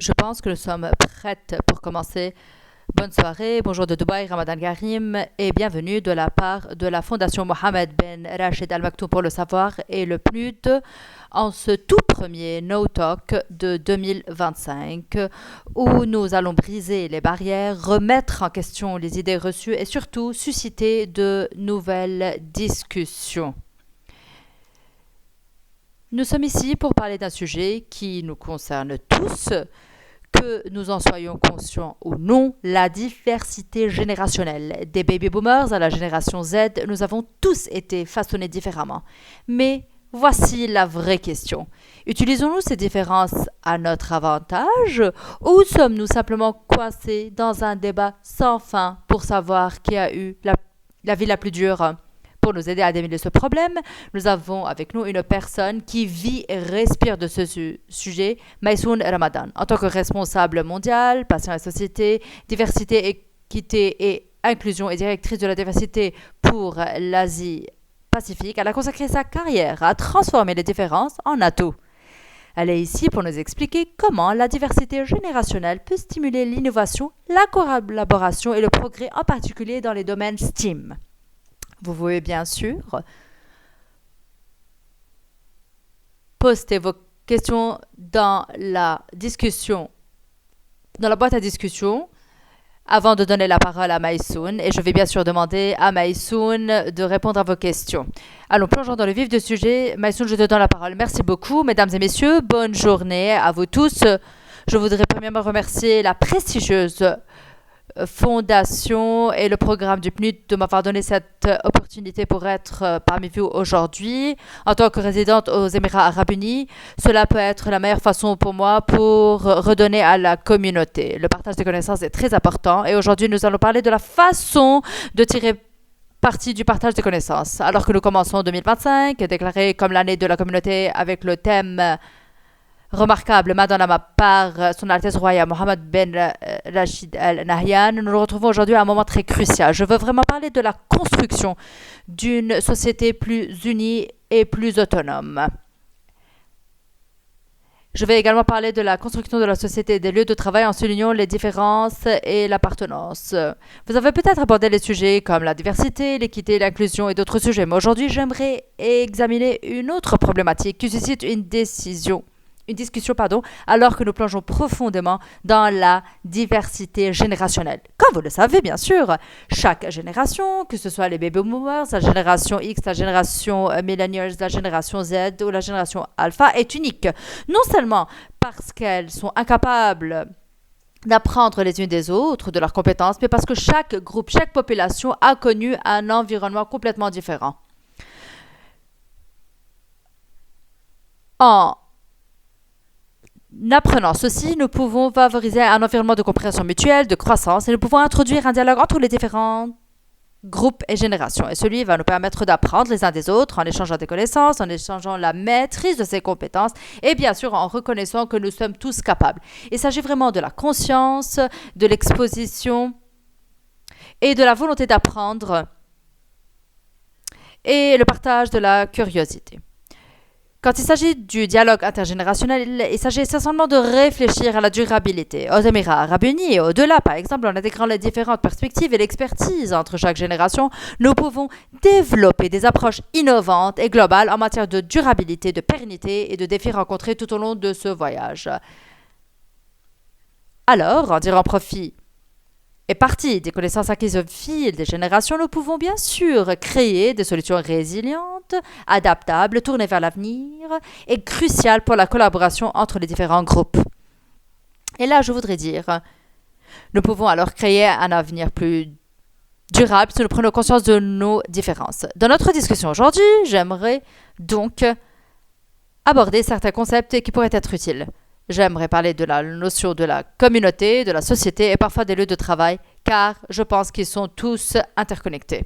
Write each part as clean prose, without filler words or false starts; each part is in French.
Je pense que nous sommes prêtes pour commencer. Bonne soirée, bonjour de Dubaï, Ramadan Karim et bienvenue de la part de la Fondation Mohamed Ben Rachid Al Maktoum pour le savoir et le PNUD en ce tout premier No Talk de 2025 où nous allons briser les barrières, remettre en question les idées reçues et surtout susciter de nouvelles discussions. Nous sommes ici pour parler d'un sujet qui nous concerne tous, que nous en soyons conscients ou non, la diversité générationnelle. Des baby boomers à la génération Z, nous avons tous été façonnés différemment. Mais voici la vraie question. Utilisons-nous ces différences à notre avantage ou sommes-nous simplement coincés dans un débat sans fin pour savoir qui a eu la vie la plus dure? Pour nous aider à démêler ce problème, nous avons avec nous une personne qui vit et respire de ce sujet, Maysoun Ramadan. En tant que responsable mondial, patient et société, diversité, équité et inclusion et directrice de la diversité pour l'Asie-Pacifique, elle a consacré sa carrière à transformer les différences en atouts. Elle est ici pour nous expliquer comment la diversité générationnelle peut stimuler l'innovation, la collaboration et le progrès, en particulier dans les domaines STEAM. Vous pouvez bien sûr poster vos questions dans la boîte à discussion avant de donner la parole à Maysoun. Et je vais bien sûr demander à Maysoun de répondre à vos questions. Allons, plongeons dans le vif du sujet. Maysoun, je te donne la parole. Merci beaucoup, mesdames et messieurs. Bonne journée à vous tous. Je voudrais premièrement remercier la prestigieuse Fondation et le programme du PNUD de m'avoir donné cette opportunité pour être parmi vous aujourd'hui. En tant que résidente aux Émirats Arabes Unis, cela peut être la meilleure façon pour moi pour redonner à la communauté. Le partage des connaissances est très important et aujourd'hui nous allons parler de la façon de tirer parti du partage des connaissances. Alors que nous commençons 2025, déclaré comme l'année de la communauté avec le thème remarquable Madonna par Son Altesse Royale Mohamed Ben Rachid Al Nahyan, nous nous retrouvons aujourd'hui à un moment très crucial. Je veux vraiment parler de la construction d'une société plus unie et plus autonome. Je vais également parler de la construction de la société et des lieux de travail en soulignant les différences et l'appartenance. Vous avez peut-être abordé les sujets comme la diversité, l'équité, l'inclusion et d'autres sujets, mais aujourd'hui j'aimerais examiner une autre problématique qui suscite une discussion, alors que nous plongeons profondément dans la diversité générationnelle. Comme vous le savez, bien sûr, chaque génération, que ce soit les baby boomers, la génération X, la génération millennials, la génération Z ou la génération alpha, est unique. Non seulement parce qu'elles sont incapables d'apprendre les unes des autres, de leurs compétences, mais parce que chaque groupe, chaque population a connu un environnement complètement différent. En apprenant ceci, nous pouvons favoriser un environnement de compréhension mutuelle, de croissance, et nous pouvons introduire un dialogue entre les différents groupes et générations. Et celui va nous permettre d'apprendre les uns des autres en échangeant des connaissances, en échangeant la maîtrise de ces compétences, et bien sûr en reconnaissant que nous sommes tous capables. Il s'agit vraiment de la conscience, de l'exposition et de la volonté d'apprendre et le partage de la curiosité. Quand il s'agit du dialogue intergénérationnel, il s'agit essentiellement de réfléchir à la durabilité. Aux Émirats Arabes Unis et au-delà, par exemple, en intégrant les différentes perspectives et l'expertise entre chaque génération, nous pouvons développer des approches innovantes et globales en matière de durabilité, de pérennité et de défis rencontrés tout au long de ce voyage. Alors, en tirant profit et partie des connaissances acquises au fil des générations, nous pouvons bien sûr créer des solutions résilientes, adaptables, tournées vers l'avenir et cruciales pour la collaboration entre les différents groupes. Et là, je voudrais dire, nous pouvons alors créer un avenir plus durable si nous prenons conscience de nos différences. Dans notre discussion aujourd'hui, j'aimerais donc aborder certains concepts qui pourraient être utiles. J'aimerais parler de la notion de la communauté, de la société et parfois des lieux de travail, car je pense qu'ils sont tous interconnectés.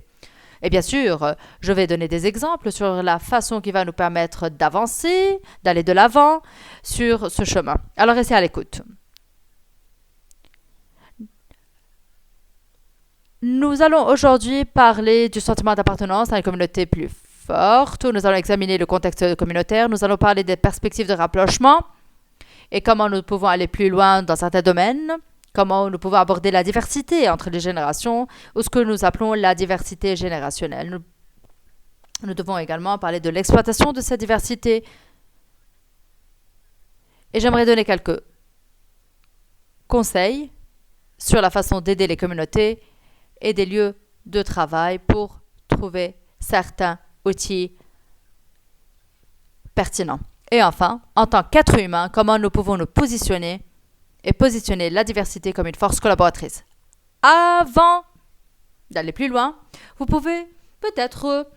Et bien sûr, je vais donner des exemples sur la façon qui va nous permettre d'avancer, d'aller de l'avant sur ce chemin. Alors restez à l'écoute. Nous allons aujourd'hui parler du sentiment d'appartenance à une communauté plus forte. Nous allons examiner le contexte communautaire. Nous allons parler des perspectives de rapprochement et comment nous pouvons aller plus loin dans certains domaines, comment nous pouvons aborder la diversité entre les générations ou ce que nous appelons la diversité générationnelle. Nous devons également parler de l'exploitation de cette diversité et j'aimerais donner quelques conseils sur la façon d'aider les communautés et des lieux de travail pour trouver certains outils pertinents. Et enfin, en tant qu'être humain, comment nous pouvons nous positionner et positionner la diversité comme une force collaboratrice. Avant d'aller plus loin, vous pouvez peut-être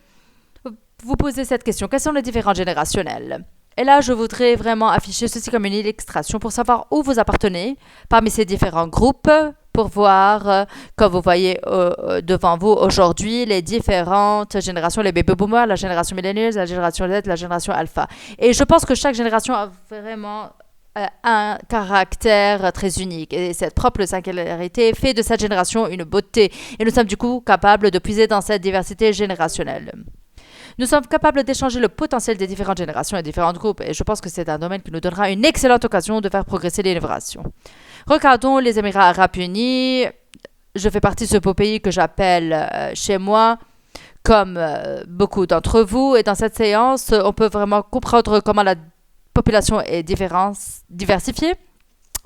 vous poser cette question. Quelles sont les différences générationnelles? Et là, je voudrais vraiment afficher ceci comme une illustration pour savoir où vous appartenez parmi ces différents groupes, pour voir, comme vous voyez devant vous aujourd'hui, les différentes générations, les baby boomers, la génération millennials, la génération Z, la génération alpha. Et je pense que chaque génération a vraiment un caractère très unique. Et cette propre singularité fait de cette génération une beauté. Et nous sommes du coup capables de puiser dans cette diversité générationnelle. Nous sommes capables d'échanger le potentiel des différentes générations et différents groupes et je pense que c'est un domaine qui nous donnera une excellente occasion de faire progresser l'innovation. Regardons les Émirats Arabes Unis. Je fais partie de ce beau pays que j'appelle chez moi, comme beaucoup d'entre vous. Et dans cette séance, on peut vraiment comprendre comment la population est diversifiée.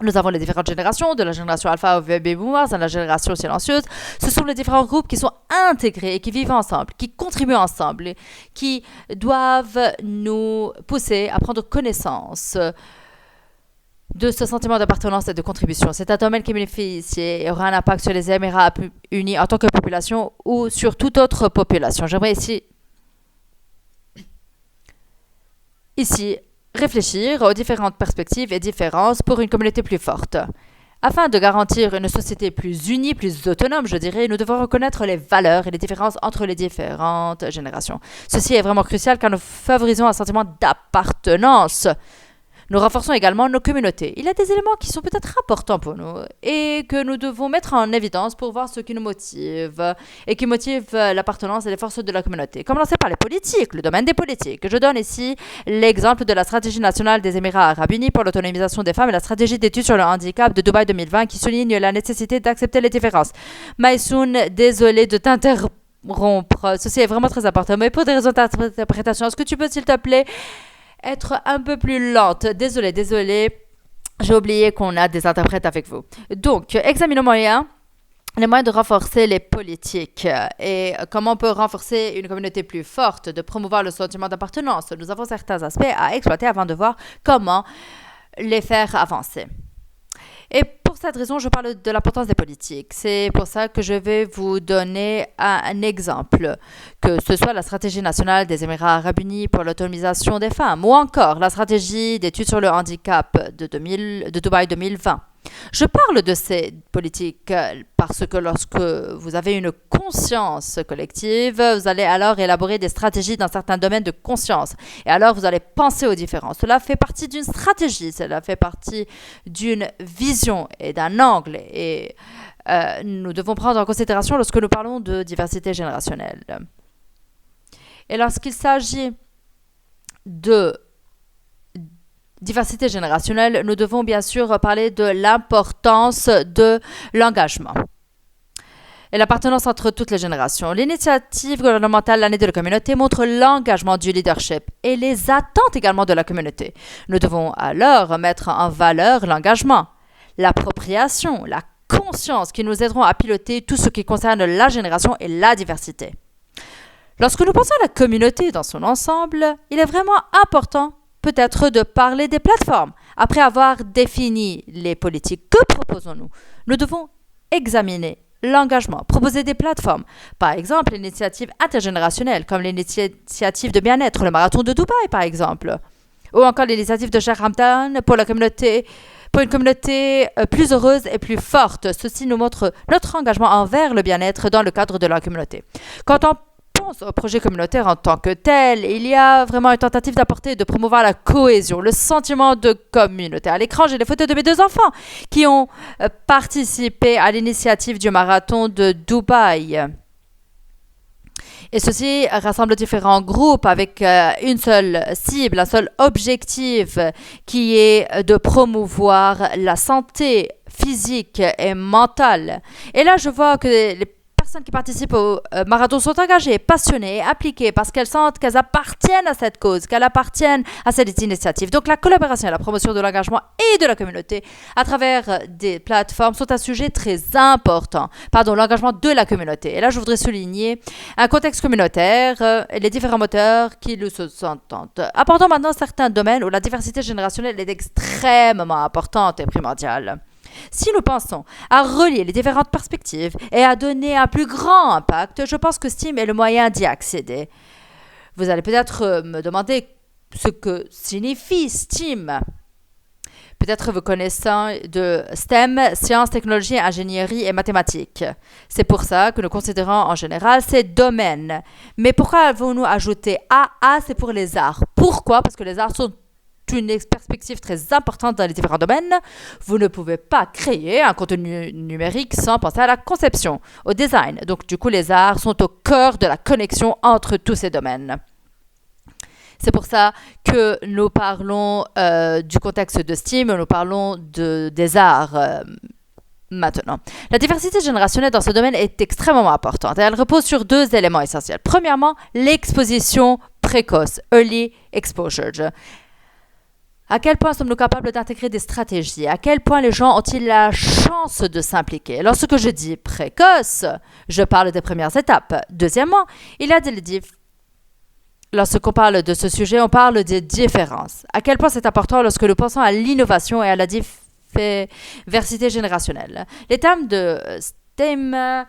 Nous avons les différentes générations, de la génération alpha au baby boomers, à la génération silencieuse. Ce sont les différents groupes qui sont intégrés et qui vivent ensemble, qui contribuent ensemble, qui doivent nous pousser à prendre connaissance de ce sentiment d'appartenance et de contribution. C'est un domaine qui bénéficie et aura un impact sur les Émirats Unis en tant que population ou sur toute autre population. J'aimerais ici réfléchir aux différentes perspectives et différences pour une communauté plus forte. Afin de garantir une société plus unie, plus autonome, je dirais, nous devons reconnaître les valeurs et les différences entre les différentes générations. Ceci est vraiment crucial car nous favorisons un sentiment d'appartenance. Nous renforçons également nos communautés. Il y a des éléments qui sont peut-être importants pour nous et que nous devons mettre en évidence pour voir ce qui nous motive et qui motive l'appartenance et les forces de la communauté. Commencer par les politiques, le domaine des politiques. Je donne ici l'exemple de la stratégie nationale des Émirats Arabes Unis pour l'autonomisation des femmes et la stratégie d'études sur le handicap de Dubaï 2020 qui souligne la nécessité d'accepter les différences. Maïsoun, désolé de t'interrompre. Ceci est vraiment très important, mais pour des raisons d'interprétation, est-ce que tu peux, s'il te plaît, être un peu plus lente. Désolée. J'ai oublié qu'on a des interprètes avec vous. Donc, examinons les moyens de renforcer les politiques et comment on peut renforcer une communauté plus forte, de promouvoir le sentiment d'appartenance. Nous avons certains aspects à exploiter avant de voir comment les faire avancer. Et pour cette raison, je parle de l'importance des politiques. C'est pour ça que je vais vous donner un exemple, que ce soit la stratégie nationale des Émirats Arabes Unis pour l'autonomisation des femmes ou encore la stratégie d'études sur le handicap de Dubaï 2020. Je parle de ces politiques parce que lorsque vous avez une conscience collective, vous allez alors élaborer des stratégies dans certains domaines de conscience. Et alors, vous allez penser aux différences. Cela fait partie d'une stratégie, cela fait partie d'une vision et d'un angle. Et nous devons prendre en considération lorsque nous parlons de diversité générationnelle. Et lorsqu'il s'agit de diversité générationnelle, nous devons bien sûr parler de l'importance de l'engagement et l'appartenance entre toutes les générations. L'initiative gouvernementale L'année de la communauté montre l'engagement du leadership et les attentes également de la communauté. Nous devons alors mettre en valeur l'engagement, l'appropriation, la conscience qui nous aideront à piloter tout ce qui concerne la génération et la diversité. Lorsque nous pensons à la communauté dans son ensemble, il est vraiment important peut-être de parler des plateformes. Après avoir défini les politiques, que proposons-nous? Nous devons examiner l'engagement, proposer des plateformes. Par exemple, l'initiative intergénérationnelle, comme l'initiative de bien-être, le marathon de Dubaï, par exemple. Ou encore l'initiative de Sheikh Hamdan pour une communauté plus heureuse et plus forte. Ceci nous montre notre engagement envers le bien-être dans le cadre de la communauté. Quand on pense au projet communautaire en tant que tel, il y a vraiment une tentative d'apporter et de promouvoir la cohésion, le sentiment de communauté. À l'écran, j'ai les photos de mes deux enfants qui ont participé à l'initiative du marathon de Dubaï. Et ceci rassemble différents groupes avec une seule cible, un seul objectif qui est de promouvoir la santé physique et mentale. Et là, je vois que les personnes qui participent au marathon sont engagées, passionnées et appliquées parce qu'elles sentent qu'elles appartiennent à cette cause, qu'elles appartiennent à cette initiative. Donc la collaboration et la promotion de l'engagement et de la communauté à travers des plateformes sont un sujet très important. L'engagement de la communauté. Et là, je voudrais souligner un contexte communautaire et les différents moteurs qui le sous-entendent. Abordons maintenant certains domaines où la diversité générationnelle est extrêmement importante et primordiale. Si nous pensons à relier les différentes perspectives et à donner un plus grand impact, je pense que STEAM est le moyen d'y accéder. Vous allez peut-être me demander ce que signifie STEAM. Peut-être vous connaissez de STEM, sciences, technologies, ingénierie et mathématiques. C'est pour ça que nous considérons en général ces domaines. Mais pourquoi avons-nous ajouté A? A, c'est pour les arts. Pourquoi? Parce que les arts sont une perspective très importante dans les différents domaines. Vous ne pouvez pas créer un contenu numérique sans penser à la conception, au design. Donc, du coup, les arts sont au cœur de la connexion entre tous ces domaines. C'est pour ça que nous parlons du contexte de STEAM, nous parlons des arts maintenant. La diversité générationnelle dans ce domaine est extrêmement importante et elle repose sur deux éléments essentiels. Premièrement, l'exposition précoce, early exposure. À quel point sommes-nous capables d'intégrer des stratégies? À quel point les gens ont-ils la chance de s'impliquer? Lorsque je dis précoce, je parle des premières étapes. Deuxièmement, il y a lorsqu'on parle de ce sujet, on parle des différences. À quel point c'est important lorsque nous pensons à l'innovation et à la diversité générationnelle. Les termes de STEM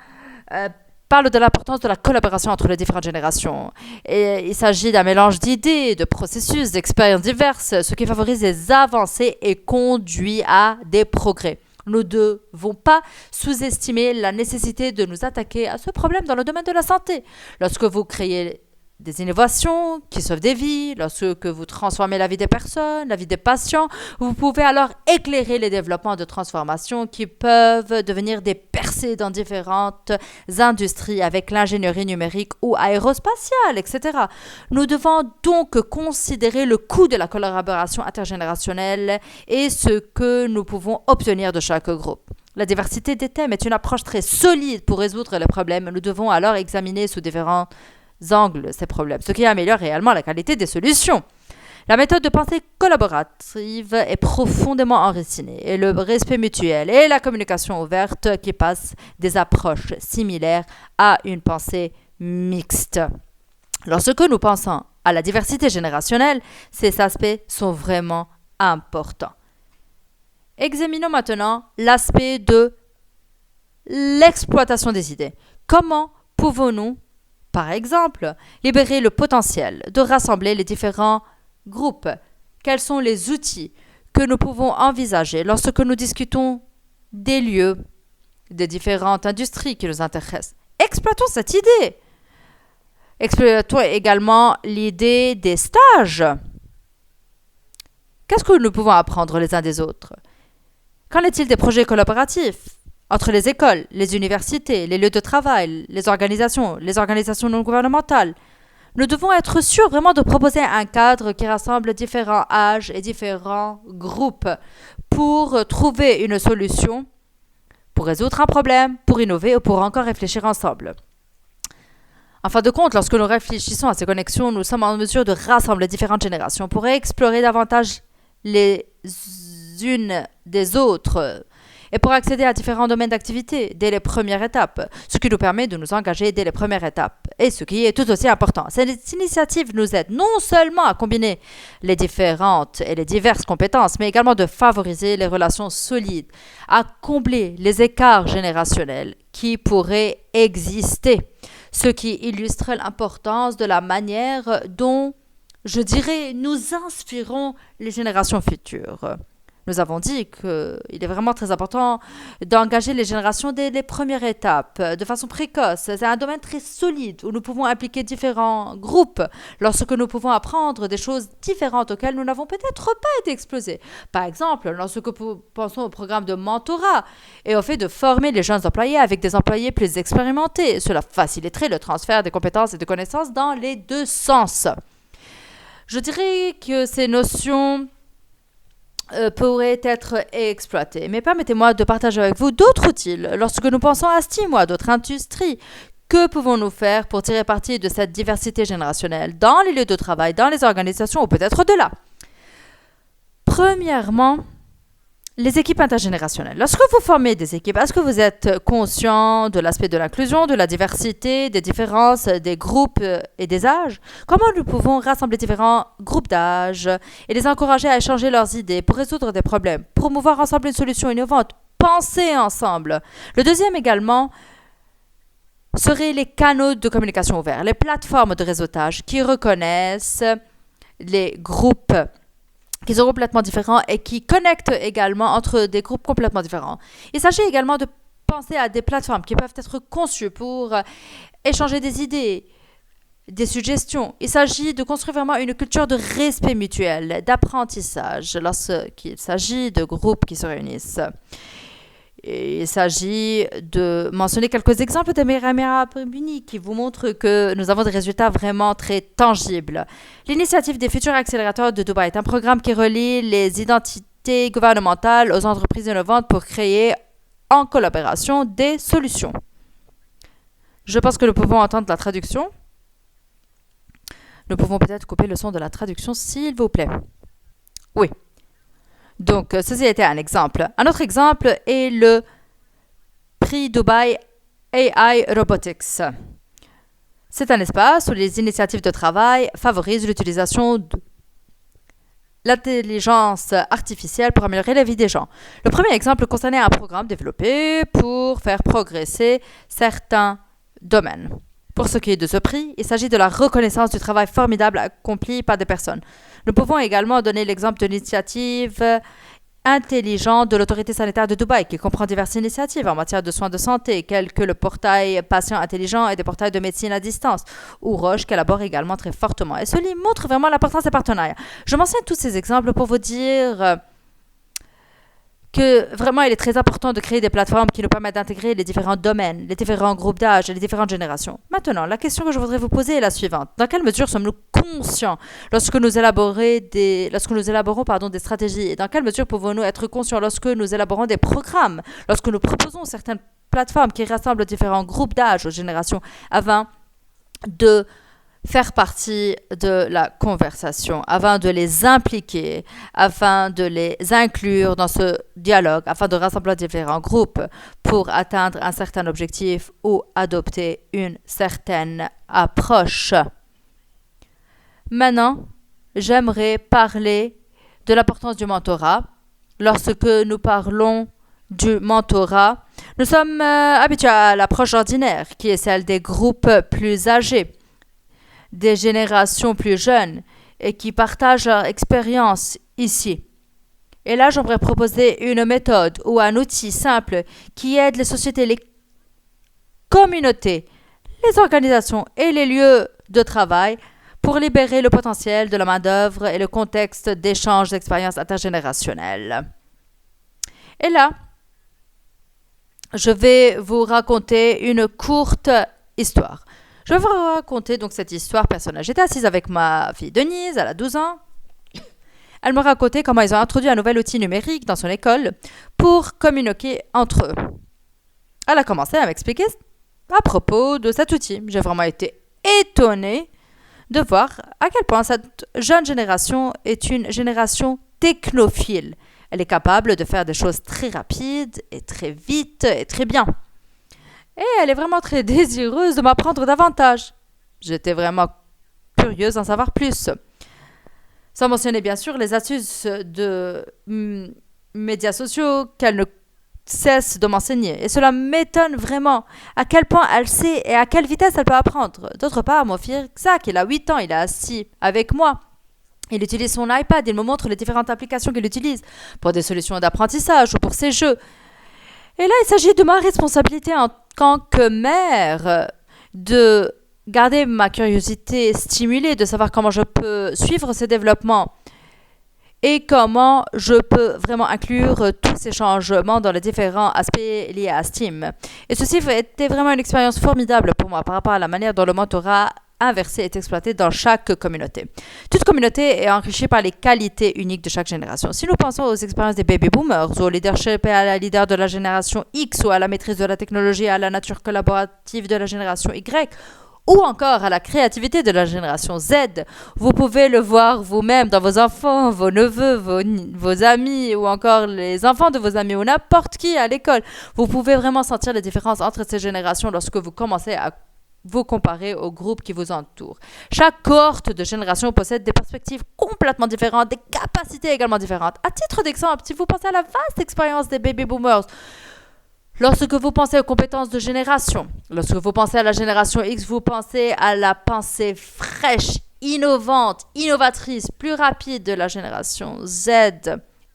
parle de l'importance de la collaboration entre les différentes générations. Et il s'agit d'un mélange d'idées, de processus, d'expériences diverses, ce qui favorise les avancées et conduit à des progrès. Nous ne devons pas sous-estimer la nécessité de nous attaquer à ce problème dans le domaine de la santé. Lorsque vous créez des innovations qui sauvent des vies, lorsque vous transformez la vie des personnes, la vie des patients, vous pouvez alors éclairer les développements de transformation qui peuvent devenir des percées dans différentes industries avec l'ingénierie numérique ou aérospatiale, etc. Nous devons donc considérer le coût de la collaboration intergénérationnelle et ce que nous pouvons obtenir de chaque groupe. La diversité des thèmes est une approche très solide pour résoudre les problèmes. Nous devons alors examiner sous différents angles ces problèmes, ce qui améliore réellement la qualité des solutions. La méthode de pensée collaborative est profondément enracinée et le respect mutuel et la communication ouverte qui passe des approches similaires à une pensée mixte. Lorsque nous pensons à la diversité générationnelle, ces aspects sont vraiment importants. Examinons maintenant l'aspect de l'exploitation des idées. Comment pouvons-nous, par exemple, libérer le potentiel de rassembler les différents groupes? Quels sont les outils que nous pouvons envisager lorsque nous discutons des lieux, des différentes industries qui nous intéressent? Exploitons cette idée. Exploitons également l'idée des stages. Qu'est-ce que nous pouvons apprendre les uns des autres? Qu'en est-il des projets collaboratifs entre les écoles, les universités, les lieux de travail, les organisations non gouvernementales? Nous devons être sûrs vraiment de proposer un cadre qui rassemble différents âges et différents groupes pour trouver une solution, pour résoudre un problème, pour innover ou pour encore réfléchir ensemble. En fin de compte, lorsque nous réfléchissons à ces connexions, nous sommes en mesure de rassembler différentes générations pour explorer davantage les unes des autres et pour accéder à différents domaines d'activité dès les premières étapes, ce qui nous permet de nous engager dès les premières étapes et ce qui est tout aussi important. Cette initiative nous aide non seulement à combiner les différentes et les diverses compétences, mais également de favoriser les relations solides, à combler les écarts générationnels qui pourraient exister, ce qui illustre l'importance de la manière dont, je dirais, nous inspirons les générations futures. Nous avons dit qu'il est vraiment très important d'engager les générations dès les premières étapes, de façon précoce. C'est un domaine très solide où nous pouvons impliquer différents groupes lorsque nous pouvons apprendre des choses différentes auxquelles nous n'avons peut-être pas été exposés. Par exemple, lorsque nous pensons au programme de mentorat et au fait de former les jeunes employés avec des employés plus expérimentés. Cela faciliterait le transfert des compétences et de connaissances dans les deux sens. Je dirais que ces notions pourraient être exploitées. Mais permettez-moi de partager avec vous d'autres outils. Lorsque nous pensons à STEAM ou à d'autres industries, que pouvons-nous faire pour tirer parti de cette diversité générationnelle dans les lieux de travail, dans les organisations ou peut-être au-delà? Premièrement, les équipes intergénérationnelles. Lorsque vous formez des équipes, est-ce que vous êtes conscient de l'aspect de l'inclusion, de la diversité, des différences des groupes et des âges? Comment nous pouvons rassembler différents groupes d'âge et les encourager à échanger leurs idées pour résoudre des problèmes, promouvoir ensemble une solution innovante, penser ensemble? Le deuxième également seraient les canaux de communication ouverts, les plateformes de réseautage qui reconnaissent les groupes qui sont complètement différents et qui connectent également entre des groupes complètement différents. Il s'agit également de penser à des plateformes qui peuvent être conçues pour échanger des idées, des suggestions. Il s'agit de construire vraiment une culture de respect mutuel, d'apprentissage lorsqu'il s'agit de groupes qui se réunissent. Il s'agit de mentionner quelques exemples de mes Arabes Unis qui vous montrent que nous avons des résultats vraiment très tangibles. L'initiative des futurs accélérateurs de Dubaï est un programme qui relie les identités gouvernementales aux entreprises innovantes pour créer en collaboration des solutions. Je pense que nous pouvons entendre la traduction. Nous pouvons peut-être couper le son de la traduction, s'il vous plaît. Oui. Donc, ceci était un exemple. Un autre exemple est le prix Dubai AI Robotics. C'est un espace où les initiatives de travail favorisent l'utilisation de l'intelligence artificielle pour améliorer la vie des gens. Le premier exemple concernait un programme développé pour faire progresser certains domaines. Pour ce qui est de ce prix, il s'agit de la reconnaissance du travail formidable accompli par des personnes. Nous pouvons également donner l'exemple de l'initiative intelligente de l'autorité sanitaire de Dubaï, qui comprend diverses initiatives en matière de soins de santé, tels que le portail patient intelligent et des portails de médecine à distance, ou Roche, qui élabore également très fortement. Et cela montre vraiment l'importance des partenariats. Je mentionne tous ces exemples pour vous dire que vraiment il est très important de créer des plateformes qui nous permettent d'intégrer les différents domaines, les différents groupes d'âge et les différentes générations. Maintenant, la question que je voudrais vous poser est la suivante. Dans quelle mesure sommes-nous conscients lorsque nous élaborons des stratégies, et dans quelle mesure pouvons-nous être conscients lorsque nous élaborons des programmes, lorsque nous proposons certaines plateformes qui rassemblent différents groupes d'âge ou générations afin de faire partie de la conversation, afin de les impliquer, afin de les inclure dans ce dialogue, afin de rassembler différents groupes pour atteindre un certain objectif ou adopter une certaine approche. Maintenant, j'aimerais parler de l'importance du mentorat. Lorsque nous parlons du mentorat, nous sommes habitués à l'approche ordinaire, qui est celle des groupes plus âgés, des générations plus jeunes et qui partagent leur expérience ici. Et là, j'aimerais proposer une méthode ou un outil simple qui aide les sociétés, les communautés, les organisations et les lieux de travail pour libérer le potentiel de la main-d'œuvre et le contexte d'échange d'expériences intergénérationnelles. Et là, je vais vous raconter une courte histoire. Je vais vous raconter donc cette histoire personnelle. J'étais assise avec ma fille Denise, elle a 12 ans. Elle me racontait comment ils ont introduit un nouvel outil numérique dans son école pour communiquer entre eux. Elle a commencé à m'expliquer à propos de cet outil. J'ai vraiment été étonnée de voir à quel point cette jeune génération est une génération technophile. Elle est capable de faire des choses très rapides et très vite et très bien. Et elle est vraiment très désireuse de m'apprendre davantage. J'étais vraiment curieuse d'en savoir plus. Sans mentionner bien sûr les astuces de médias sociaux qu'elle ne cesse de m'enseigner. Et cela m'étonne vraiment à quel point elle sait et à quelle vitesse elle peut apprendre. D'autre part, mon fils Zach, il a 8 ans, il est assis avec moi. Il utilise son iPad, il me montre les différentes applications qu'il utilise pour des solutions d'apprentissage ou pour ses jeux. Et là, il s'agit de ma responsabilité en tant que mère de garder ma curiosité stimulée, de savoir comment je peux suivre ces développements et comment je peux vraiment inclure tous ces changements dans les différents aspects liés à Steam. Et ceci était vraiment une expérience formidable pour moi par rapport à la manière dont le mentorat inversé est exploité dans chaque communauté. Toute communauté est enrichie par les qualités uniques de chaque génération. Si nous pensons aux expériences des baby boomers, au leadership et à la leader de la génération X, ou à la maîtrise de la technologie et à la nature collaborative de la génération Y, ou encore à la créativité de la génération Z, vous pouvez le voir vous-même dans vos enfants, vos neveux, vos amis, ou encore les enfants de vos amis, ou n'importe qui à l'école. Vous pouvez vraiment sentir les différences entre ces générations lorsque vous commencez à vous comparer au groupe qui vous entoure. Chaque cohorte de génération possède des perspectives complètement différentes, des capacités également différentes. À titre d'exemple, si vous pensez à la vaste expérience des baby boomers, lorsque vous pensez aux compétences de génération, lorsque vous pensez à la génération X, vous pensez à la pensée fraîche, innovante, innovatrice, plus rapide de la génération Z.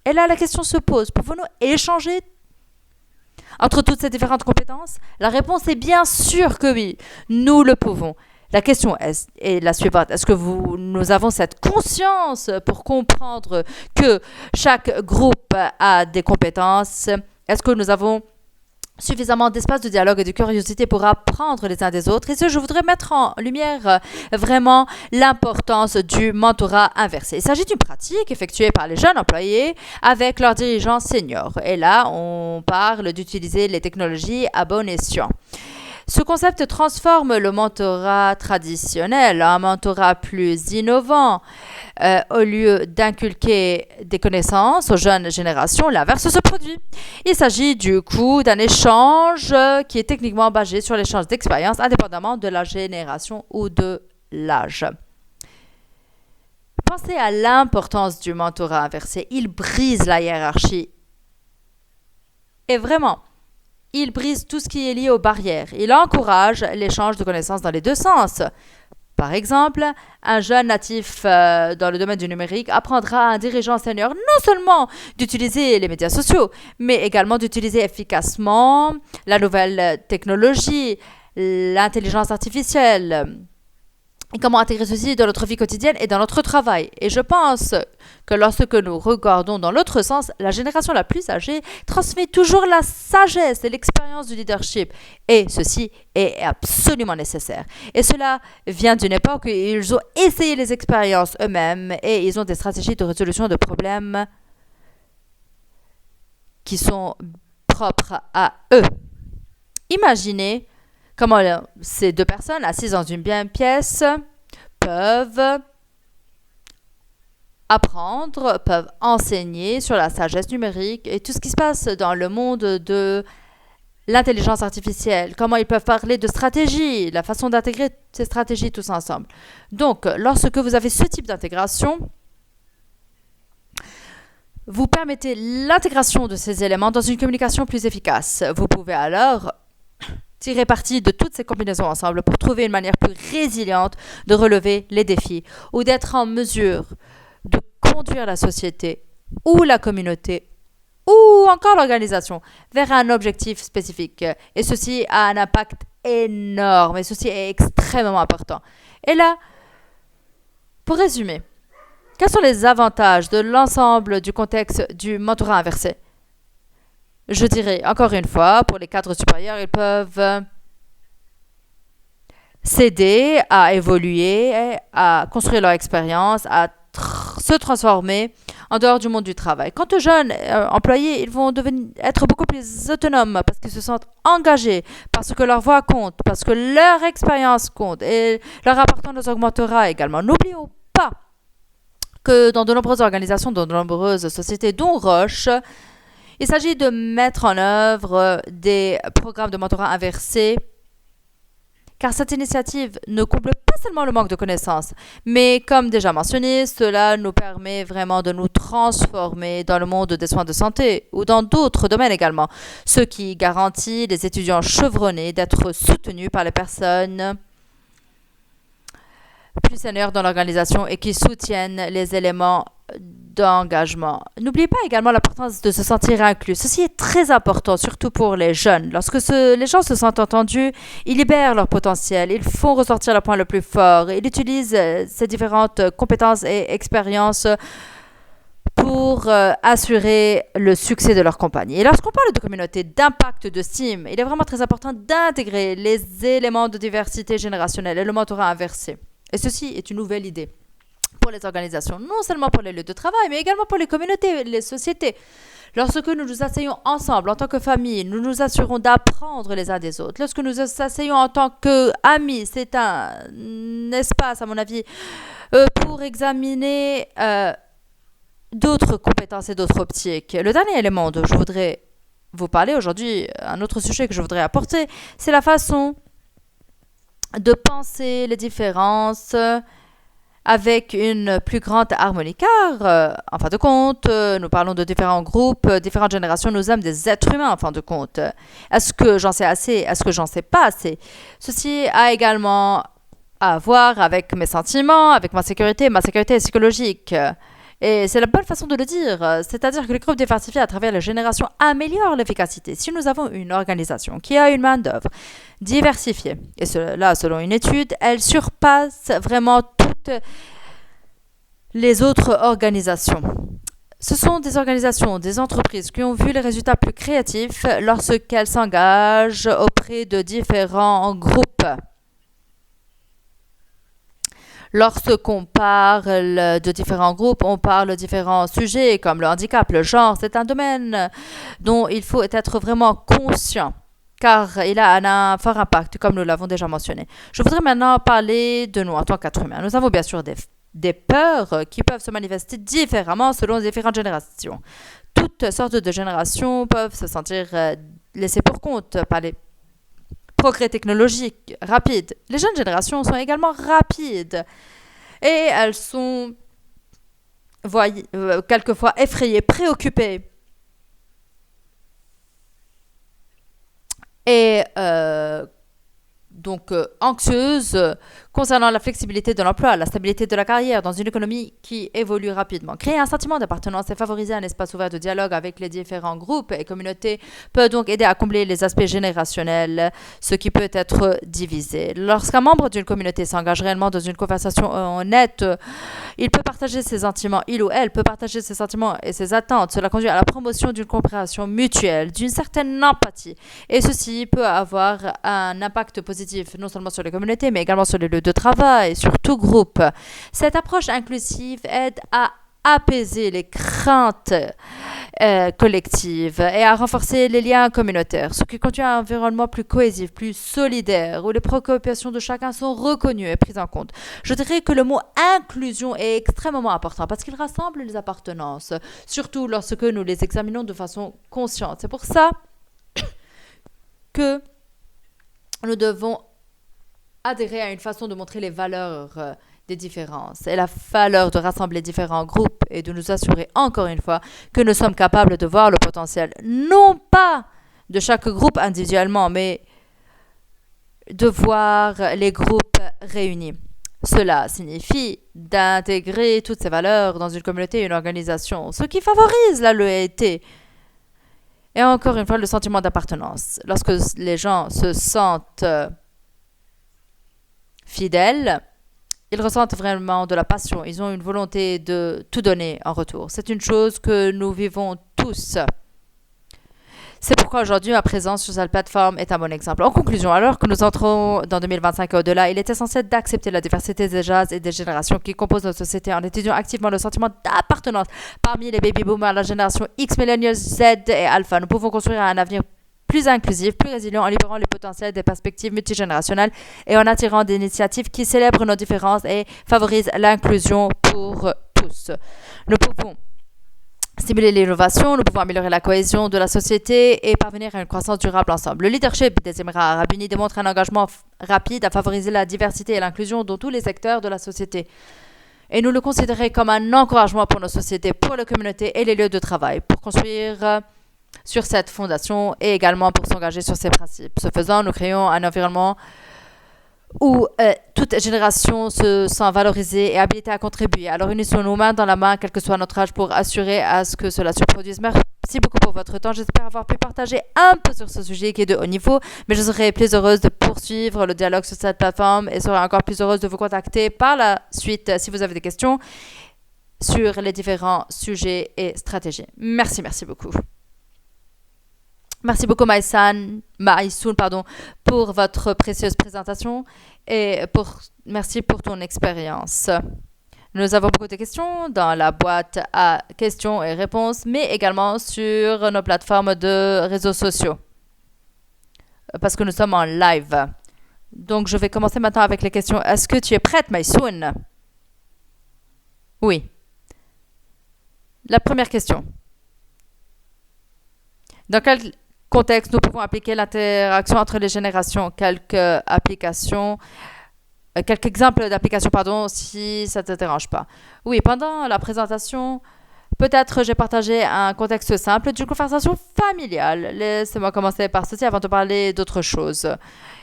Et là, la question se pose, pouvons-nous échanger entre toutes ces différentes compétences? La réponse est bien sûr que oui, nous le pouvons. La question est la suivante. Est-ce que nous avons cette conscience pour comprendre que chaque groupe a des compétences? Est-ce que nous avons suffisamment d'espace de dialogue et de curiosité pour apprendre les uns des autres? Et je voudrais mettre en lumière vraiment l'importance du mentorat inversé. Il s'agit d'une pratique effectuée par les jeunes employés avec leurs dirigeants seniors. Et là, on parle d'utiliser les technologies à bon escient. Ce concept transforme le mentorat traditionnel en un mentorat plus innovant. Au lieu d'inculquer des connaissances aux jeunes générations, l'inverse se produit. Il s'agit du coup d'un échange qui est techniquement basé sur l'échange d'expériences indépendamment de la génération ou de l'âge. Pensez à l'importance du mentorat inversé. Il brise la hiérarchie. Et vraiment, il brise tout ce qui est lié aux barrières. Il encourage l'échange de connaissances dans les deux sens. Par exemple, un jeune natif dans le domaine du numérique apprendra à un dirigeant senior non seulement d'utiliser les médias sociaux, mais également d'utiliser efficacement la nouvelle technologie, l'intelligence artificielle, et comment intégrer ceci dans notre vie quotidienne et dans notre travail. Et je pense que lorsque nous regardons dans l'autre sens, la génération la plus âgée transmet toujours la sagesse et l'expérience du leadership. Et ceci est absolument nécessaire. Et cela vient d'une époque où ils ont essayé les expériences eux-mêmes et ils ont des stratégies de résolution de problèmes qui sont propres à eux. Imaginez comment ces deux personnes assises dans une même pièce peuvent apprendre, peuvent enseigner sur la sagesse numérique et tout ce qui se passe dans le monde de l'intelligence artificielle, comment ils peuvent parler de stratégie, la façon d'intégrer ces stratégies tous ensemble. Donc, lorsque vous avez ce type d'intégration, vous permettez l'intégration de ces éléments dans une communication plus efficace. Vous pouvez alors tirer parti de toutes ces combinaisons ensemble pour trouver une manière plus résiliente de relever les défis ou d'être en mesure de conduire la société ou la communauté ou encore l'organisation vers un objectif spécifique. Et ceci a un impact énorme et ceci est extrêmement important. Et là, pour résumer, quels sont les avantages de l'ensemble du contexte du mentorat inversé? Je dirais, encore une fois, pour les cadres supérieurs, ils peuvent s'aider à évoluer, à construire leur expérience, à se transformer en dehors du monde du travail. Quant aux jeunes employés, ils vont être beaucoup plus autonomes parce qu'ils se sentent engagés, parce que leur voix compte, parce que leur expérience compte et leur importance augmentera également. N'oublions pas que dans de nombreuses organisations, dans de nombreuses sociétés, dont Roche, il s'agit de mettre en œuvre des programmes de mentorat inversé, car cette initiative ne comble pas seulement le manque de connaissances, mais comme déjà mentionné, cela nous permet vraiment de nous transformer dans le monde des soins de santé ou dans d'autres domaines également, ce qui garantit les étudiants chevronnés d'être soutenus par les personnes plus seniors dans l'organisation et qui soutiennent les éléments d'engagement. N'oubliez pas également l'importance de se sentir inclus. Ceci est très important, surtout pour les jeunes. Lorsque les gens se sentent entendus, ils libèrent leur potentiel, ils font ressortir le point le plus fort, ils utilisent ces différentes compétences et expériences pour assurer le succès de leur compagnie. Et lorsqu'on parle de communauté, d'impact, de STEAM, il est vraiment très important d'intégrer les éléments de diversité générationnelle et le mentorat inversé. Et ceci est une nouvelle idée pour les organisations, non seulement pour les lieux de travail, mais également pour les communautés, les sociétés. Lorsque nous nous asseyons ensemble en tant que famille, nous nous assurons d'apprendre les uns des autres. Lorsque nous nous asseyons en tant qu'amis, c'est un espace, à mon avis, pour examiner d'autres compétences et d'autres optiques. Le dernier élément dont je voudrais vous parler aujourd'hui, un autre sujet que je voudrais apporter, c'est la façon de penser les différences avec une plus grande harmonie. Car, en fin de compte, nous parlons de différents groupes, différentes générations, nous sommes des êtres humains, en fin de compte. Est-ce que j'en sais assez? Est-ce que j'en sais pas assez? Ceci a également à voir avec mes sentiments, avec ma sécurité psychologique. Et c'est la bonne façon de le dire, c'est-à-dire que les groupes diversifiés à travers les générations améliorent l'efficacité. Si nous avons une organisation qui a une main-d'œuvre diversifiée, et cela selon une étude, elle surpasse vraiment toutes les autres organisations. Ce sont des organisations, des entreprises qui ont vu les résultats plus créatifs lorsqu'elles s'engagent auprès de différents groupes. Lorsqu'on parle de différents groupes, on parle de différents sujets comme le handicap, le genre. C'est un domaine dont il faut être vraiment conscient car il a un fort impact, comme nous l'avons déjà mentionné. Je voudrais maintenant parler de nous en tant qu'êtres humains. Nous avons bien sûr des peurs qui peuvent se manifester différemment selon les différentes générations. Toutes sortes de générations peuvent se sentir laissées pour compte par les progrès technologiques rapides. Les jeunes générations sont également rapides et elles sont quelquefois effrayées, préoccupées et anxieuses concernant la flexibilité de l'emploi, la stabilité de la carrière dans une économie qui évolue rapidement. Créer un sentiment d'appartenance et favoriser un espace ouvert de dialogue avec les différents groupes et communautés peut donc aider à combler les aspects générationnels, ce qui peut être divisé. Lorsqu'un membre d'une communauté s'engage réellement dans une conversation honnête, il ou elle peut partager ses sentiments et ses attentes. Cela conduit à la promotion d'une compréhension mutuelle, d'une certaine empathie. Et ceci peut avoir un impact positif non seulement sur les communautés, mais également sur les lieux de travail, sur tout groupe. Cette approche inclusive aide à apaiser les craintes collectives et à renforcer les liens communautaires, ce qui conduit à un environnement plus cohésif, plus solidaire, où les préoccupations de chacun sont reconnues et prises en compte. Je dirais que le mot inclusion est extrêmement important parce qu'il rassemble les appartenances, surtout lorsque nous les examinons de façon consciente. C'est pour ça que nous devons adhérer à une façon de montrer les valeurs des différences et la valeur de rassembler différents groupes et de nous assurer encore une fois que nous sommes capables de voir le potentiel, non pas de chaque groupe individuellement, mais de voir les groupes réunis. Cela signifie d'intégrer toutes ces valeurs dans une communauté et une organisation, ce qui favorise la loyauté et encore une fois le sentiment d'appartenance. Lorsque les gens se sentent fidèles, ils ressentent vraiment de la passion. Ils ont une volonté de tout donner en retour. C'est une chose que nous vivons tous. C'est pourquoi aujourd'hui, ma présence sur cette plateforme est un bon exemple. En conclusion, alors que nous entrons dans 2025 et au-delà, il est essentiel d'accepter la diversité des âges et des générations qui composent notre société en étudiant activement le sentiment d'appartenance parmi les baby boomers, la génération X, Millennials, Z et Alpha. Nous pouvons construire un avenir plus inclusif, plus résilient en libérant les potentiels des perspectives multigénérationnelles et en attirant des initiatives qui célèbrent nos différences et favorisent l'inclusion pour tous. Nous pouvons stimuler l'innovation, nous pouvons améliorer la cohésion de la société et parvenir à une croissance durable ensemble. Le leadership des Émirats arabes unis démontre un engagement rapide à favoriser la diversité et l'inclusion dans tous les secteurs de la société. Et nous le considérons comme un encouragement pour nos sociétés, pour les communautés et les lieux de travail, pour construire sur cette fondation et également pour s'engager sur ces principes. Ce faisant, nous créons un environnement où toute génération se sent valorisée et habilitée à contribuer. Alors unissons nos mains dans la main, quel que soit notre âge, pour assurer à ce que cela se produise. Merci beaucoup pour votre temps. J'espère avoir pu partager un peu sur ce sujet qui est de haut niveau, mais je serai plus heureuse de poursuivre le dialogue sur cette plateforme et serai encore plus heureuse de vous contacter par la suite si vous avez des questions sur les différents sujets et stratégies. Merci beaucoup. Merci beaucoup, Maïsoun, pour votre précieuse présentation et merci pour ton expérience. Nous avons beaucoup de questions dans la boîte à questions et réponses, mais également sur nos plateformes de réseaux sociaux, parce que nous sommes en live. Donc, je vais commencer maintenant avec les questions. Est-ce que tu es prête, Maïsoun? Oui. La première question. Dans quel contexte, nous pouvons appliquer l'interaction entre les générations? Quelques exemples d'applications, si ça ne te dérange pas. Oui, pendant la présentation, peut-être j'ai partagé un contexte simple d'une conversation familiale. Laissez-moi commencer par ceci avant de parler d'autre chose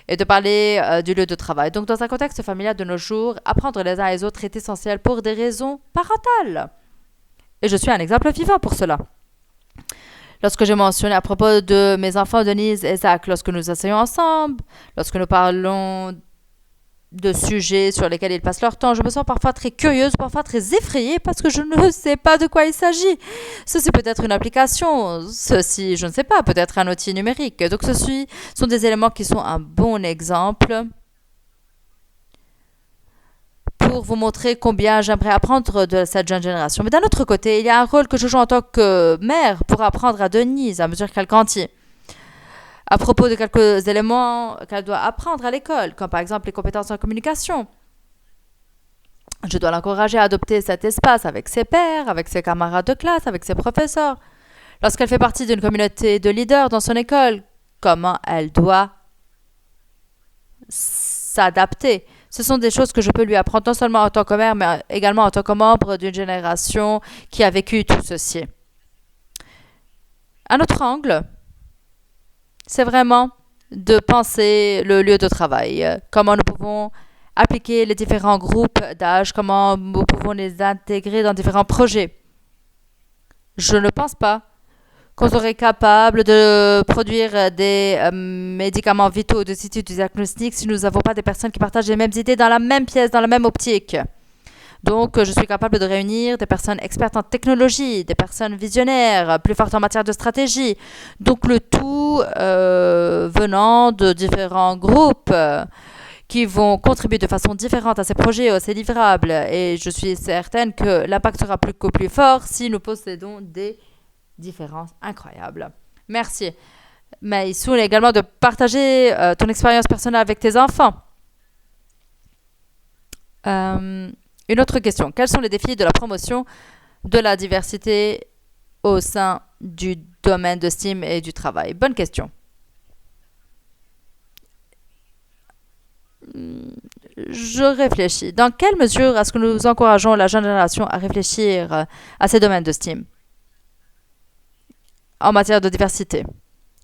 et de parler du lieu de travail. Donc, dans un contexte familial de nos jours, apprendre les uns les autres est essentiel pour des raisons parentales. Et je suis un exemple vivant pour cela. Lorsque j'ai mentionné à propos de mes enfants Denise et Zach, lorsque nous essayons ensemble, lorsque nous parlons de sujets sur lesquels ils passent leur temps, je me sens parfois très curieuse, parfois très effrayée parce que je ne sais pas de quoi il s'agit. Ceci peut être une application, ceci, je ne sais pas, peut-être un outil numérique. Donc ceci sont des éléments qui sont un bon exemple pour vous montrer combien j'aimerais apprendre de cette jeune génération. Mais d'un autre côté, il y a un rôle que je joue en tant que mère pour apprendre à Denise à mesure qu'elle grandit. À propos de quelques éléments qu'elle doit apprendre à l'école, comme par exemple les compétences en communication. Je dois l'encourager à adopter cet espace avec ses pairs, avec ses camarades de classe, avec ses professeurs. Lorsqu'elle fait partie d'une communauté de leaders dans son école, comment elle doit s'adapter. Ce sont des choses que je peux lui apprendre non seulement en tant que mère, mais également en tant que membre d'une génération qui a vécu tout ceci. Un autre angle, c'est vraiment de penser le lieu de travail. Comment nous pouvons appliquer les différents groupes d'âge, comment nous pouvons les intégrer dans différents projets. Je ne pense pas qu'on serait capable de produire des médicaments vitaux, de sites de diagnostic si nous n'avons pas des personnes qui partagent les mêmes idées dans la même pièce, dans la même optique. Donc, je suis capable de réunir des personnes expertes en technologie, des personnes visionnaires, plus fortes en matière de stratégie. Donc, le tout venant de différents groupes qui vont contribuer de façon différente à ces projets, à ces livrables. Et je suis certaine que l'impact sera plus fort si nous possédons des différences incroyables. Merci. Mais il souhaite également de partager ton expérience personnelle avec tes enfants. Une autre question. Quels sont les défis de la promotion de la diversité au sein du domaine de STEAM et du travail? Bonne question. Je réfléchis. Dans quelle mesure est-ce que nous encourageons la jeune génération à réfléchir à ces domaines de STEAM en matière de diversité?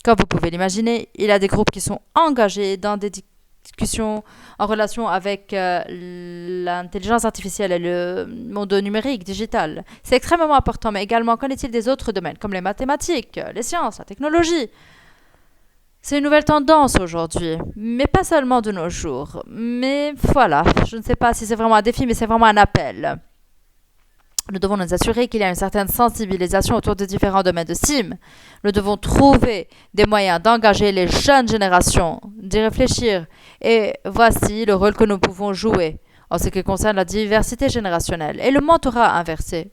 Comme vous pouvez l'imaginer, il y a des groupes qui sont engagés dans des discussions en relation avec l'intelligence artificielle et le monde numérique, digital. C'est extrêmement important, mais également, qu'en est-il des autres domaines, comme les mathématiques, les sciences, la technologie? C'est une nouvelle tendance aujourd'hui, mais pas seulement de nos jours. Mais voilà, je ne sais pas si c'est vraiment un défi, mais c'est vraiment un appel. Nous devons nous assurer qu'il y a une certaine sensibilisation autour des différents domaines de STEAM. Nous devons trouver des moyens d'engager les jeunes générations, d'y réfléchir. Et voici le rôle que nous pouvons jouer en ce qui concerne la diversité générationnelle et le mentorat inversé.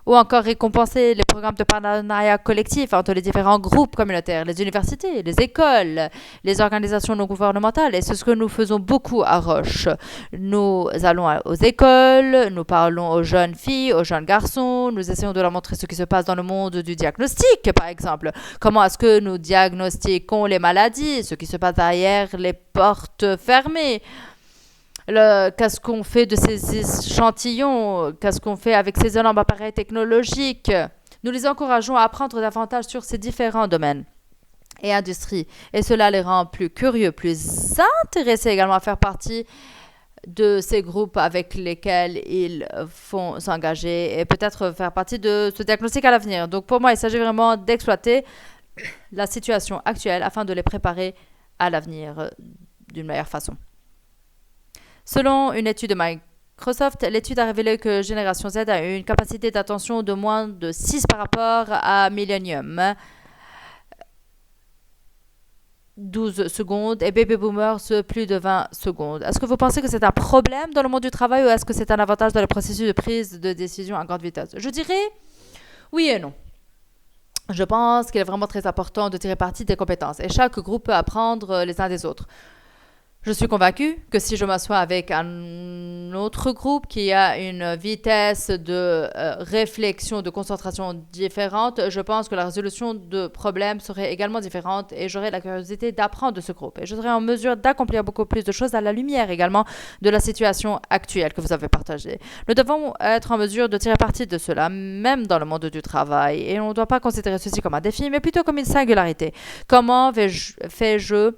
Ou encore récompenser les programmes de partenariat collectif entre les différents groupes communautaires, les universités, les écoles, les organisations non gouvernementales. Et c'est ce que nous faisons beaucoup à Roche. Nous allons aux écoles, nous parlons aux jeunes filles, aux jeunes garçons, nous essayons de leur montrer ce qui se passe dans le monde du diagnostic, par exemple. Comment est-ce que nous diagnostiquons les maladies, ce qui se passe derrière les portes fermées. Qu'est-ce qu'on fait de ces échantillons? Qu'est-ce qu'on fait avec ces énormes appareils technologiques? Nous les encourageons à apprendre davantage sur ces différents domaines. et industrie. Et cela les rend plus curieux, plus intéressés également à faire partie de ces groupes avec lesquels ils font s'engager et peut-être faire partie de ce diagnostic à l'avenir. Donc pour moi, il s'agit vraiment d'exploiter la situation actuelle afin de les préparer à l'avenir d'une meilleure façon. Selon une étude de Microsoft, l'étude a révélé que Génération Z a une capacité d'attention de moins de 6 par rapport à Millennium. 12 secondes et Baby Boomers plus de 20 secondes. Est-ce que vous pensez que c'est un problème dans le monde du travail ou est-ce que c'est un avantage dans le processus de prise de décision à grande vitesse? Je dirais oui et non. Je pense qu'il est vraiment très important de tirer parti des compétences et chaque groupe peut apprendre les uns des autres. Je suis convaincue que si je m'assois avec un autre groupe qui a une vitesse de réflexion, de concentration différente, je pense que la résolution de problèmes serait également différente et j'aurais la curiosité d'apprendre de ce groupe. Et je serais en mesure d'accomplir beaucoup plus de choses à la lumière également de la situation actuelle que vous avez partagée. Nous devons être en mesure de tirer parti de cela, même dans le monde du travail. Et on ne doit pas considérer ceci comme un défi, mais plutôt comme une singularité. Comment fais-je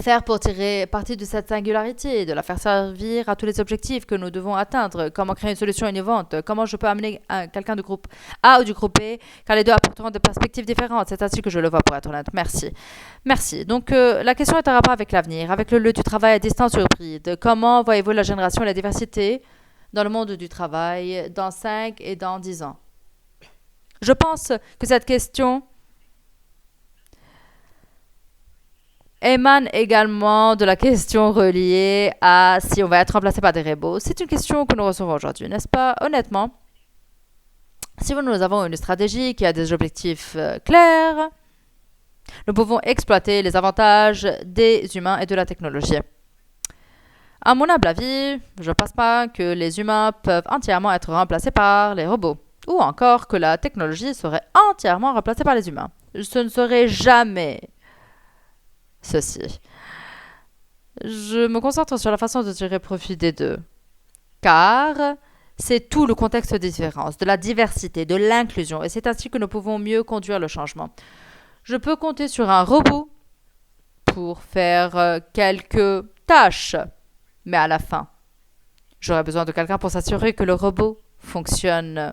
faire pour tirer parti de cette singularité, de la faire servir à tous les objectifs que nous devons atteindre, comment créer une solution innovante, comment je peux amener quelqu'un du groupe A ou du groupe B, car les deux apporteront des perspectives différentes. C'est ainsi que je le vois pour être honnête. Merci. Merci. Donc la question est en rapport avec l'avenir, avec le lieu du travail à distance ou hybride. Comment voyez-vous la génération et la diversité dans le monde du travail dans 5 et dans 10 ans? Je pense que cette question émane également de la question reliée à si on va être remplacé par des robots. C'est une question que nous recevons aujourd'hui, n'est-ce pas? Honnêtement, si nous avons une stratégie qui a des objectifs clairs, nous pouvons exploiter les avantages des humains et de la technologie. À mon humble avis, je ne pense pas que les humains peuvent entièrement être remplacés par les robots, ou encore que la technologie serait entièrement remplacée par les humains. Ce ne serait jamais ceci. Je me concentre sur la façon de tirer profit des deux, car c'est tout le contexte de différence, de la diversité, de l'inclusion, et c'est ainsi que nous pouvons mieux conduire le changement. Je peux compter sur un robot pour faire quelques tâches, mais à la fin, j'aurai besoin de quelqu'un pour s'assurer que le robot fonctionne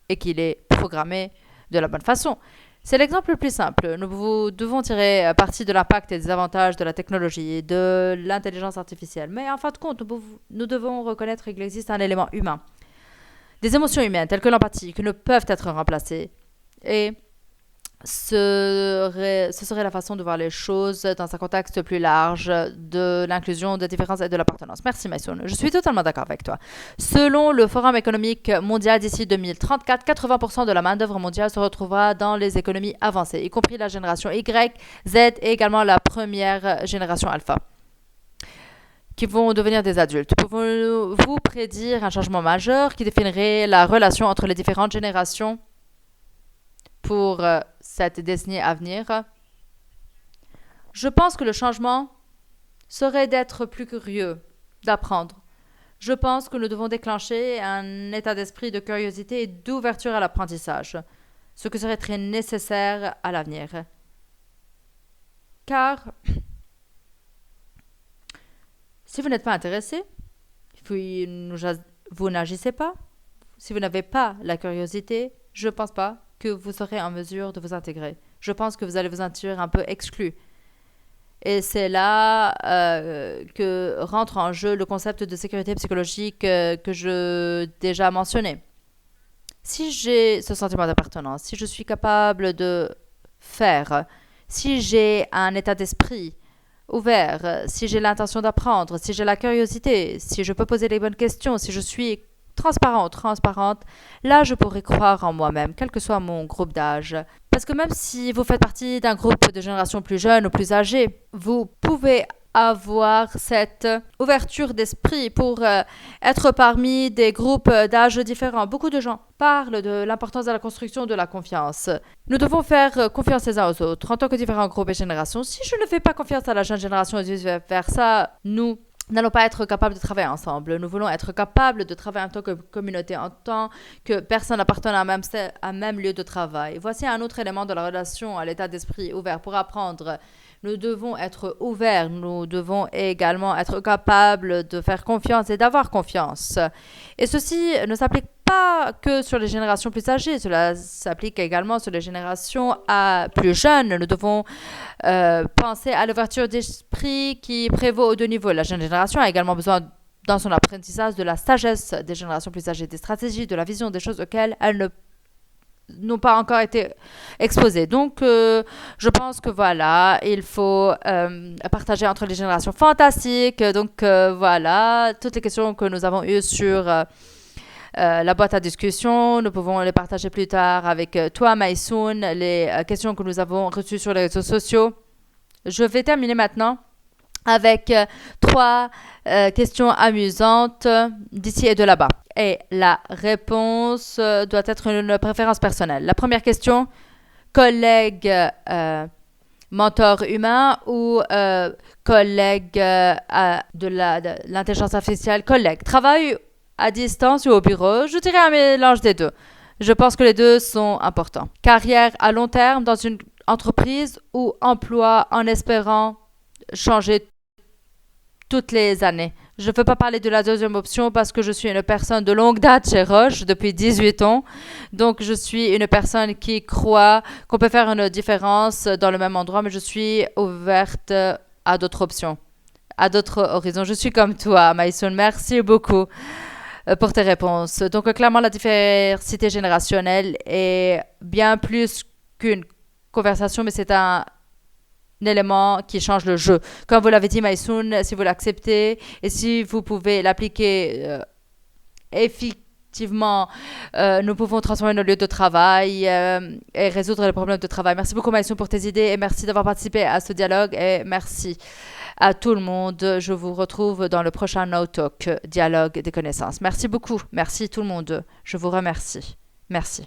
et qu'il est programmé de la bonne façon. C'est l'exemple le plus simple. Nous devons tirer parti de l'impact et des avantages de la technologie et de l'intelligence artificielle. Mais en fin de compte, nous devons reconnaître qu'il existe un élément humain. Des émotions humaines, telles que l'empathie, qui ne peuvent être remplacées. Et ce serait la façon de voir les choses dans un contexte plus large de l'inclusion, de différence et de l'appartenance. Merci Mason. Je suis totalement d'accord avec toi. Selon le Forum économique mondial d'ici 2034, 80% de la main-d'œuvre mondiale se retrouvera dans les économies avancées, y compris la génération Y, Z et également la première génération alpha, qui vont devenir des adultes. Pouvons-vous prédire un changement majeur qui définirait la relation entre les différentes générations pour cette décennie à venir? Je pense que le changement serait d'être plus curieux, d'apprendre. Je pense que nous devons déclencher un état d'esprit de curiosité et d'ouverture à l'apprentissage, ce qui serait très nécessaire à l'avenir. Car si vous n'êtes pas intéressé, vous n'agissez pas, si vous n'avez pas la curiosité, je ne pense pas que vous serez en mesure de vous intégrer. Je pense que vous allez vous sentir un peu exclu. Et c'est là que rentre en jeu le concept de sécurité psychologique que je déjà mentionné. Si j'ai ce sentiment d'appartenance, si je suis capable de faire, si j'ai un état d'esprit ouvert, si j'ai l'intention d'apprendre, si j'ai la curiosité, si je peux poser les bonnes questions, si je suis transparente, là je pourrais croire en moi-même, quel que soit mon groupe d'âge. Parce que même si vous faites partie d'un groupe de génération plus jeune ou plus âgée, vous pouvez avoir cette ouverture d'esprit pour être parmi des groupes d'âge différents. Beaucoup de gens parlent de l'importance de la construction de la confiance. Nous devons faire confiance les uns aux autres en tant que différents groupes et générations. Si je ne fais pas confiance à la jeune génération et vice versa, nous n'allons pas être capables de travailler ensemble. Nous voulons être capables de travailler en tant que communauté, en tant que personne appartenant à un même lieu de travail. Voici un autre élément de la relation à l'état d'esprit ouvert. Pour apprendre, nous devons être ouverts. Nous devons également être capables de faire confiance et d'avoir confiance. Et ceci ne s'applique pas que sur les générations plus âgées, cela s'applique également sur les générations plus jeunes. Nous devons penser à l'ouverture d'esprit qui prévaut aux deux niveaux. La jeune génération a également besoin, dans son apprentissage, de la sagesse des générations plus âgées, des stratégies, de la vision, des choses auxquelles elles n'ont pas encore été exposées. Donc, je pense que voilà, il faut partager entre les générations fantastiques. Donc, voilà, toutes les questions que nous avons eues sur la boîte à discussion, nous pouvons les partager plus tard avec toi, Maïsoun, les questions que nous avons reçues sur les réseaux sociaux. Je vais terminer maintenant avec 3 questions amusantes d'ici et de là-bas. Et la réponse doit être une préférence personnelle. La première question, collègue mentor humain ou collègue de l'intelligence artificielle, collègue, travail à distance ou au bureau, je dirais un mélange des deux. Je pense que les deux sont importants. Carrière à long terme dans une entreprise ou emploi en espérant changer toutes les années. Je ne veux pas parler de la deuxième option parce que je suis une personne de longue date chez Roche depuis 18 ans. Donc, je suis une personne qui croit qu'on peut faire une différence dans le même endroit, mais je suis ouverte à d'autres options, à d'autres horizons. Je suis comme toi, Maïsoun. Merci beaucoup pour tes réponses. Donc, clairement, la diversité générationnelle est bien plus qu'une conversation, mais c'est un élément qui change le jeu. Comme vous l'avez dit, Maïsoun, si vous l'acceptez et si vous pouvez l'appliquer effectivement, nous pouvons transformer nos lieux de travail et résoudre les problèmes de travail. Merci beaucoup, Maïsoun, pour tes idées et merci d'avoir participé à ce dialogue et merci à tout le monde. Je vous retrouve dans le prochain No Talk, dialogue des connaissances. Merci beaucoup. Merci tout le monde. Je vous remercie. Merci.